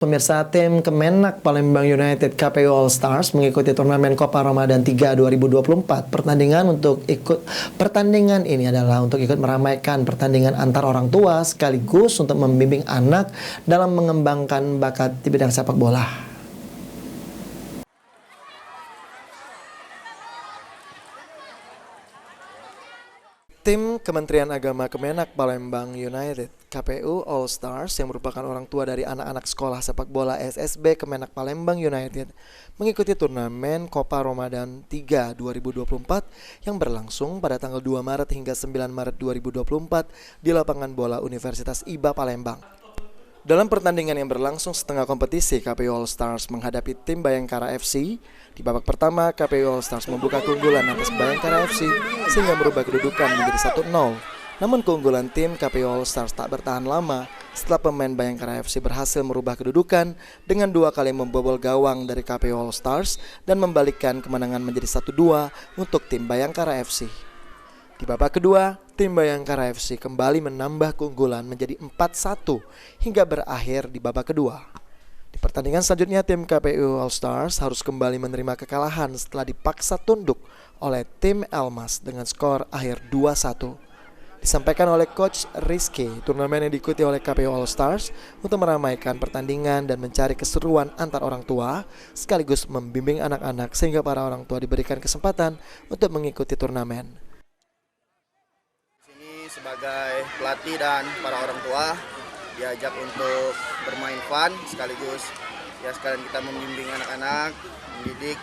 Pemirsa, tim Kemenak Palembang United KPU All Stars mengikuti turnamen Copa Ramadan 3 2024. Pertandingan ini adalah untuk ikut meramaikan pertandingan antar orang tua sekaligus untuk membimbing anak dalam mengembangkan bakat di bidang sepak bola. Tim Kementerian Agama Kemenak Palembang United KPU All Stars yang merupakan orang tua dari anak-anak sekolah sepak bola SSB Kemenak Palembang United mengikuti turnamen Copa Ramadan 3 2024 yang berlangsung pada tanggal 2 Maret hingga 9 Maret 2024 di lapangan bola Universitas IBA Palembang. Dalam pertandingan yang berlangsung setengah kompetisi, KPU All Stars menghadapi tim Bayangkara FC. Di babak pertama, KPU All Stars membuka keunggulan atas Bayangkara FC sehingga merubah kedudukan menjadi 1-0. Namun keunggulan tim KPU All Stars tak bertahan lama setelah pemain Bayangkara FC berhasil merubah kedudukan dengan 2 kali membobol gawang dari KPU All Stars dan membalikkan kemenangan menjadi 1-2 untuk tim Bayangkara FC. Di babak kedua, tim Bayangkara FC kembali menambah keunggulan menjadi 4-1 hingga berakhir di babak kedua. Di pertandingan selanjutnya, tim KPU All Stars harus kembali menerima kekalahan setelah dipaksa tunduk oleh tim Elmas dengan skor akhir 2-1. Disampaikan oleh Coach Rizky, turnamen yang diikuti oleh KPU All Stars untuk meramaikan pertandingan dan mencari keseruan antar orang tua sekaligus membimbing anak-anak sehingga para orang tua diberikan kesempatan untuk mengikuti turnamen. Sebagai pelatih dan para orang tua diajak untuk bermain fun sekaligus ya sekalian kita membimbing anak-anak, mendidik,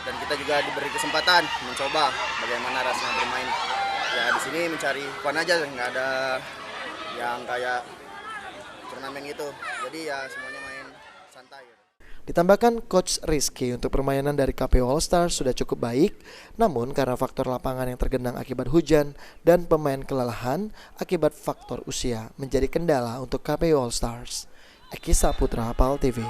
dan kita juga diberi kesempatan mencoba bagaimana rasanya bermain. Ya di sini mencari fun aja, nggak ada yang kayak turnamen gitu. Jadi ya semuanya main santai. Ditambahkan Coach Rizky untuk permainan dari KPU All Stars sudah cukup baik, namun karena faktor lapangan yang tergenang akibat hujan dan pemain kelelahan akibat faktor usia menjadi kendala untuk KPU All Stars. Eki Saputra, PAL TV.